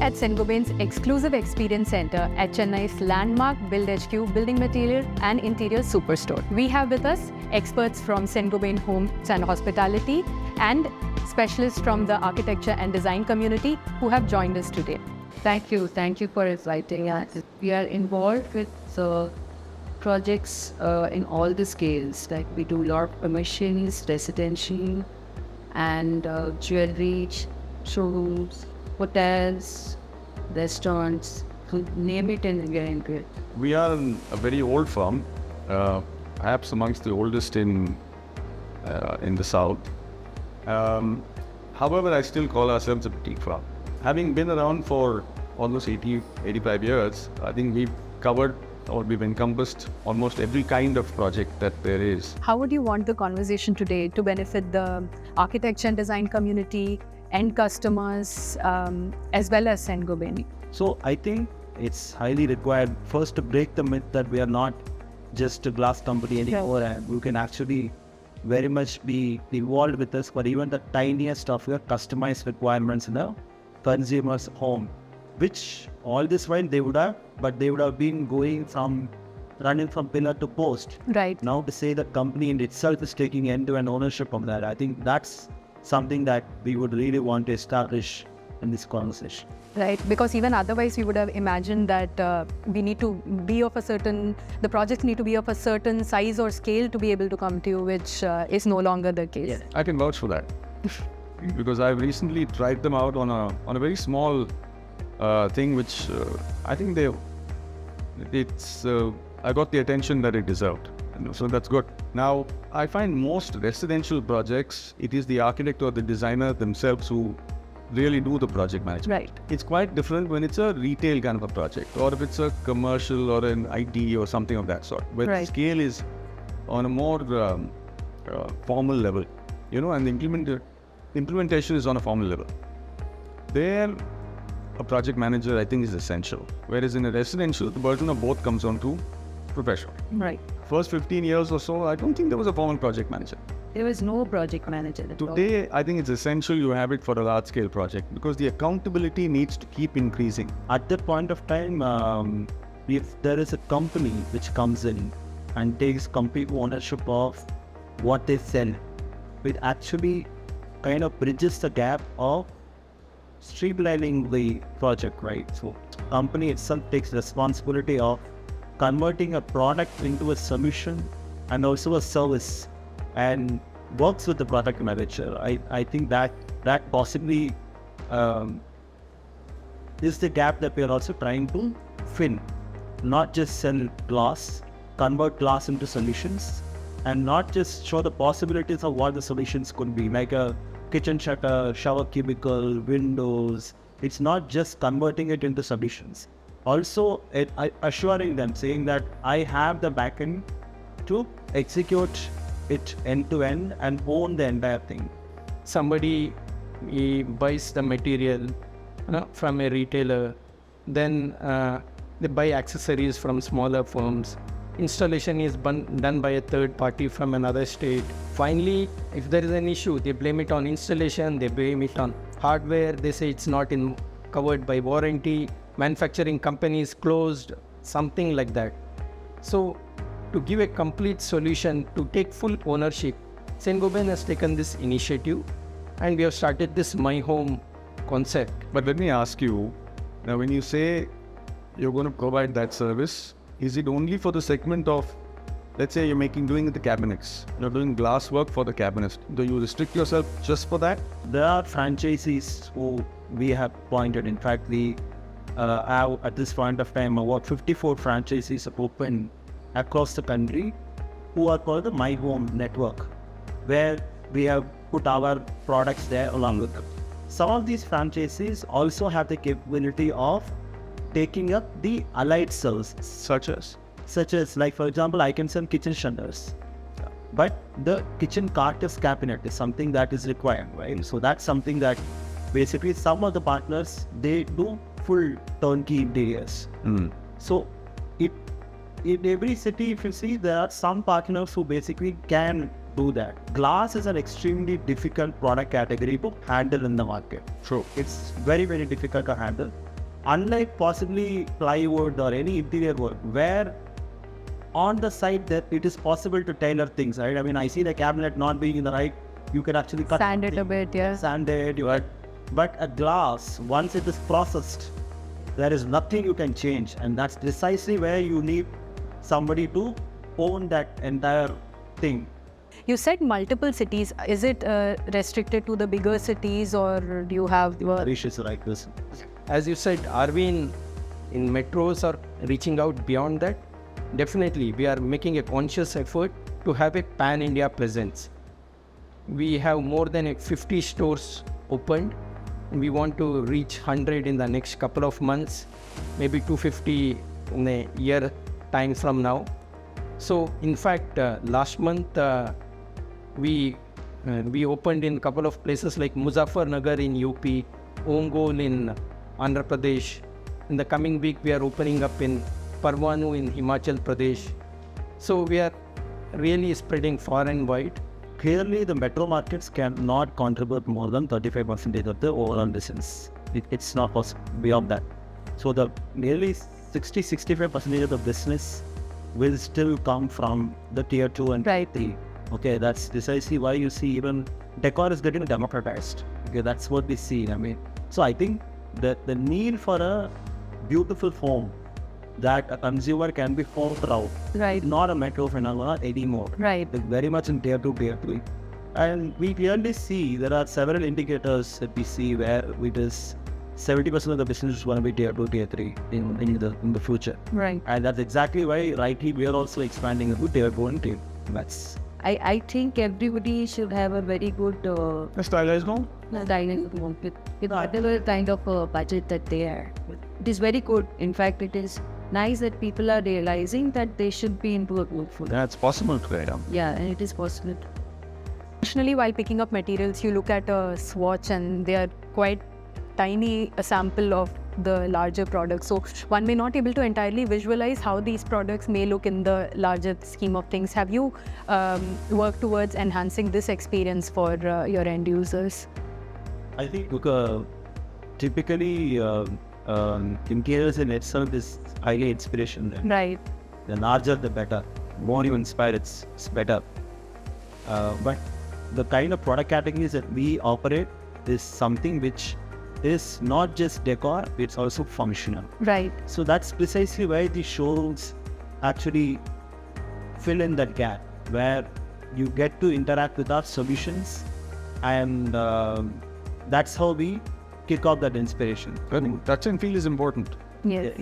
at Saint-Gobain's exclusive experience center at Chennai's landmark Build HQ building material and interior superstore. We have with us experts from Saint-Gobain Homes and Hospitality and specialists from the architecture and design community who have joined us today. Thank you for inviting us. We are involved with projects in all the scales. Like we do a lot of commercials, residential, and jewelry, showrooms, hotels, restaurants, so name it and we are into it. We are a very old firm, perhaps amongst the oldest in the south. However, I still call ourselves a boutique firm. Having been around for almost 85 years, I think we've covered or we've encompassed almost every kind of project that there is. How would you want the conversation today to benefit the architecture and design community, end customers, as well as Saint-Gobain? So I think it's highly required first to break the myth that we are not just a glass company anymore, and you can actually very much be involved with us for even the tiniest of your customized requirements in a consumer's home, which all this while they would have been running from pillar to post. Right. Now to say the company in itself is taking end-to-end ownership of that, I think that's something that we would really want to establish in this conversation. Right, because even otherwise we would have imagined that the projects need to be of a certain size or scale to be able to come to you, which is no longer the case. Yeah. I can vouch for that because I've recently tried them out on a very small thing, which I think I got the attention that it deserved. So that's good. Now, I find most residential projects, it is the architect or the designer themselves who really do the project management. Right. It's quite different when it's a retail kind of a project, or if it's a commercial or an IT or something of that sort, where the scale is on a more formal level, and the implementation is on a formal level. There, a project manager, I think, is essential. Whereas in a residential, the burden of both comes on to professional. Right. First 15 years or so, I don't think there was a formal project manager. There was no project manager at all. Today, I think it's essential you have it for a large-scale project because the accountability needs to keep increasing. At that point of time, if there is a company which comes in and takes complete ownership of what they sell, it actually kind of bridges the gap of streamlining the project, right? So company itself takes responsibility of converting a product into a solution and also a service and works with the product manager. I think that possibly is the gap that we are also trying to fill. Not just sell glass, convert glass into solutions, and not just show the possibilities of what the solutions could be, like a kitchen shutter, shower cubicle, windows. It's not just converting it into solutions. Also, assuring them, saying that I have the backend to execute it end-to-end and own the entire thing. Somebody buys the material from a retailer, then they buy accessories from smaller firms. Installation is done by a third party from another state. Finally, if there is an issue, they blame it on installation, they blame it on hardware, they say it's not covered by warranty, manufacturing company is closed, something like that. So, to give a complete solution, to take full ownership, Saint-Gobain has taken this initiative and we have started this My Home concept. But let me ask you, now when you say you're going to provide that service, is it only for the segment of, let's say you're doing the cabinets, you're doing glass work for the cabinets, do you restrict yourself just for that? There are franchisees who we have appointed. In fact, we have at this point of time about 54 franchisees open across the country who are called the My Home Network, where we have put our products there along with them. Some of these franchisees also have the capability of taking up the allied services. Such as, like for example, I can sell kitchen shutters, but the kitchen carcass cabinet is something that is required, right? So that's something that basically some of the partners, they do full turnkey interiors. So in every city, if you see, there are some partners who basically can do that. Glass is an extremely difficult product category to handle in the market. True. It's very, very difficult to handle. unlike possibly plywood or any interior work, where on the site that it is possible to tailor things, right? I mean, I see the cabinet not being in the right, you can actually cut Sand it a bit, yeah. sand it, but a glass, once it is processed, there is nothing you can change, and that's precisely where you need somebody to own that entire thing. You said multiple cities. Is it restricted to the bigger cities, or do you have Harish is like this. As you said, are we in metros or reaching out beyond that? Definitely, we are making a conscious effort to have a pan-India presence. We have more than 50 stores opened. We want to reach 100 in the next couple of months, maybe 250 in a year time from now. So, in fact, last month we opened in a couple of places like Muzaffarnagar in UP, Ongole in Andhra Pradesh. In the coming week, we are opening up in Parwanu in Himachal Pradesh. So we are really spreading far and wide. Clearly, the metro markets cannot contribute more than 35% of the overall business. It's not possible beyond that. So the nearly 60-65% of the business will still come from the tier 2 and 3. Okay, that's precisely why you see even decor is getting democratized. Okay, that's what we see. I mean, so I think that the need for a beautiful home that a consumer can be home proud, not a metro phenomenon anymore. Right. It's very much in tier 2, tier 3. And we clearly see there are several indicators that we see where it is 70% of the business is going to be tier 2, tier 3 in the future. Right. And that's exactly why rightly we are also expanding into tier 2 and tier 3. That's I think everybody should have a very good stylized home. dining home with whatever kind of budget that they are. It is very good. In fact, it is nice that people are realizing that they should be into a good food. That's possible today. Yeah, and it is possible. Traditionally, while picking up materials, you look at a swatch and they are quite tiny, a sample of the larger products. So one may not be able to entirely visualize how these products may look in the larger scheme of things. Have you worked towards enhancing this experience for your end users? I think typically interiors in itself is highly inspirational. Right. The larger the better. More you inspire, it's better. But the kind of product categories that we operate is something which is not just decor, it's also functional. Right. So that's precisely why the showrooms actually fill in that gap, where you get to interact with our solutions, and that's how we kick off that inspiration. Touch and feel is important. Yes.